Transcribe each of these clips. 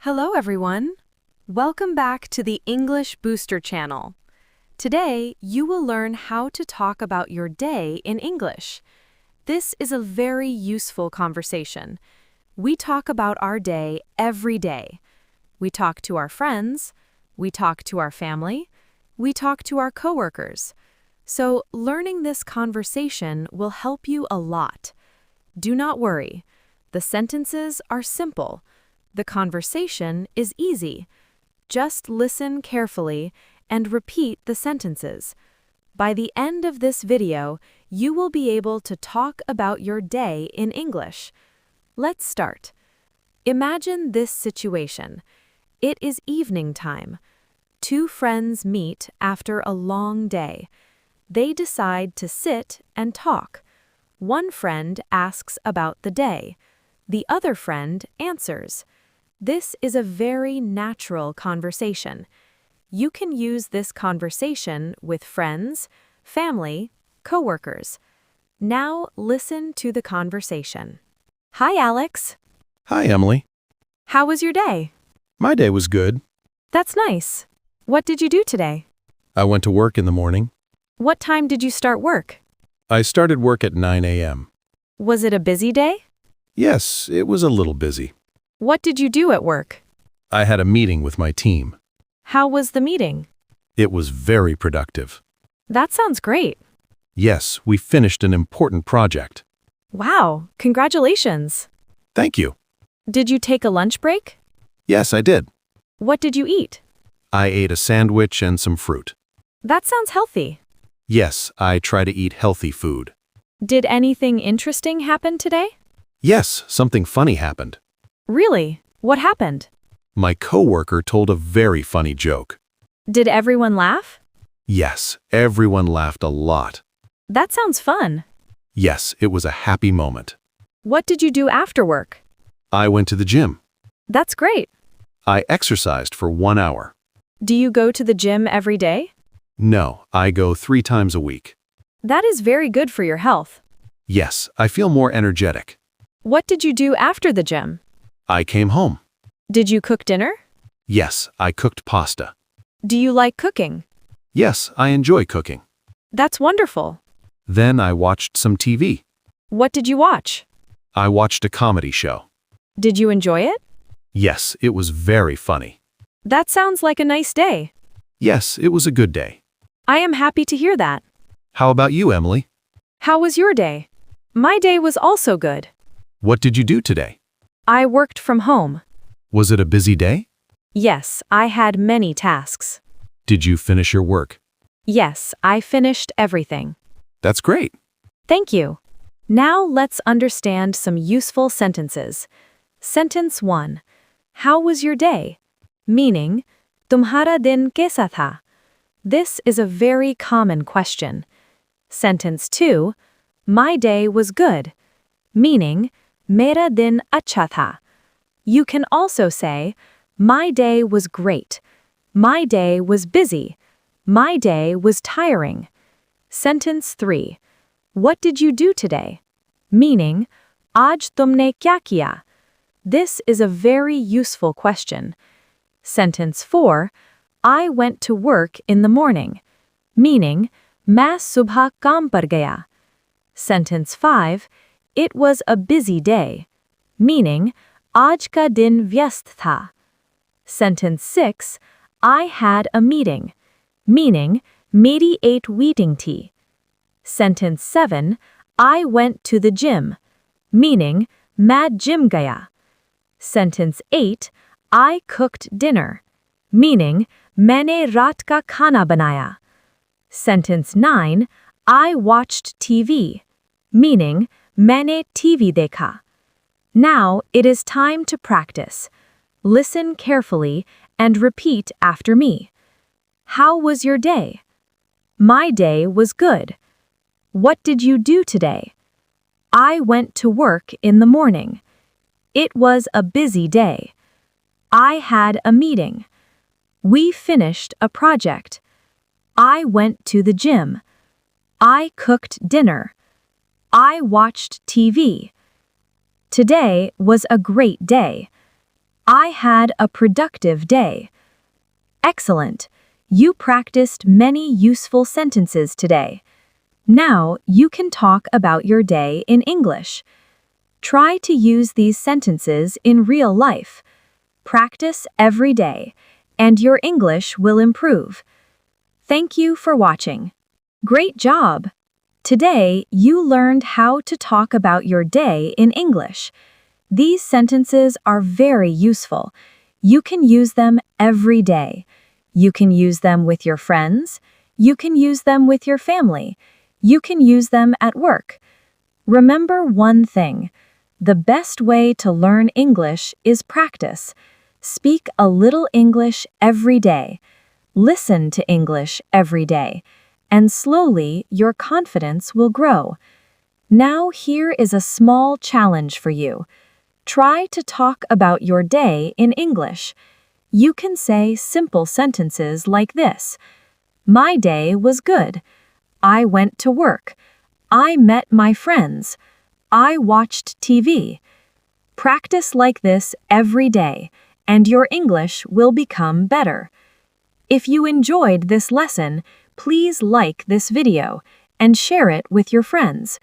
Hello, everyone. Welcome back to the English Booster channel. Today, you will learn how to talk about your day in English. This is a very useful conversation. We talk about our day every day. We talk to our friends, we talk to our family, we talk to our coworkers. So, learning this conversation will help you a lot. Do not worry. The sentences are simple. The conversation is easy. Just listen carefully and repeat the sentences. By the end of this video, you will be able to talk about your day in English. Let's start. Imagine this situation. It is evening time. Two friends meet after a long day. They decide to sit and talk. One friend asks about the day. The other friend answers. This is a very natural conversation. You can use this conversation with friends, family, coworkers. Now listen to the conversation. Hi, Alex. Hi, Emily. How was your day? My day was good. That's nice. What did you do today? I went to work in the morning. What time did you start work? I started work at 9 a.m. Was it a busy day? Yes, it was a little busy. What did you do at work? I had a meeting with my team. How was the meeting? It was very productive. That sounds great. Yes, we finished an important project. Wow, congratulations. Thank you. Did you take a lunch break? Yes, I did. What did you eat? I ate a sandwich and some fruit. That sounds healthy. Yes, I try to eat healthy food. Did anything interesting happen today? Yes, something funny happened. Really? What happened? My coworker told a very funny joke. Did everyone laugh? Yes, everyone laughed a lot. That sounds fun. Yes, it was a happy moment. What did you do after work? I went to the gym. That's great. I exercised for 1 hour. Do you go to the gym every day? No, I go 3 times a week. That is very good for your health. Yes, I feel more energetic. What did you do after the gym? I came home. Did you cook dinner? Yes, I cooked pasta. Do you like cooking? Yes, I enjoy cooking. That's wonderful. Then I watched some TV. What did you watch? I watched a comedy show. Did you enjoy it? Yes, it was very funny. That sounds like a nice day. Yes, it was a good day. I am happy to hear that. How about you, Emily? How was your day? My day was also good. What did you do today? I worked from home. Was it a busy day? Yes, I had many tasks. Did you finish your work? Yes, I finished everything. That's great. Thank you. Now let's understand some useful sentences. Sentence 1. How was your day? Meaning, Tumhara din kaisa tha? This is a very common question. Sentence 2. My day was good. Meaning, Mera din acha tha. You can also say, my day was great. My day was busy. My day was tiring. Sentence 3. What did you do today? Meaning, Aaj tumne kya kiya? This is a very useful question. Sentence 4. I went to work in the morning. Meaning, Main subha kaam par gaya. Sentence 5. It was a busy day. Meaning, Aaj ka din vyast tha. Sentence 6. I had a meeting. Meaning, Meri ek meeting thi. Sentence 7. I went to the gym. Meaning, Main gym gaya. Sentence 8. I cooked dinner. Meaning, Maine raat ka khana banaya. Sentence 9. I watched TV. Meaning, Maine TV dekha. Now it is time to practice. Listen carefully and repeat after me. How was your day? My day was good. What did you do today? I went to work in the morning. It was a busy day. I had a meeting. We finished a project. I went to the gym. I cooked dinner. I watched TV. Today was a great day. I had a productive day. Excellent. You practiced many useful sentences today. Now you can talk about your day in English. Try to use these sentences in real life. Practice every day, and your English will improve. Thank you for watching. Great job! Today, you learned how to talk about your day in English. These sentences are very useful. You can use them every day. You can use them with your friends. You can use them with your family. You can use them at work. Remember one thing. The best way to learn English is practice. Speak a little English every day. Listen to English every day. And slowly, your confidence will grow. Now here is a small challenge for you. Try to talk about your day in English. You can say simple sentences like this. My day was good. I went to work. I met my friends. I watched TV. Practice like this every day, and your English will become better. If you enjoyed this lesson, please like this video and share it with your friends.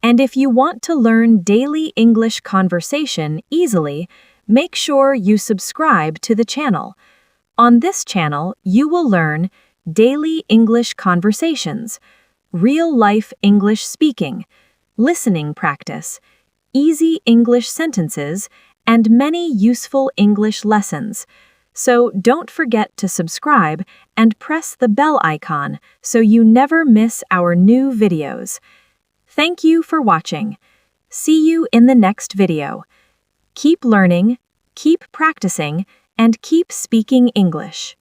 And if you want to learn daily English conversation easily, make sure you subscribe to the channel. On this channel, you will learn daily English conversations, real-life English speaking, listening practice, easy English sentences, and many useful English lessons. So don't forget to subscribe and press the bell icon so you never miss our new videos. Thank you for watching. See you in the next video. Keep learning, keep practicing, and keep speaking English.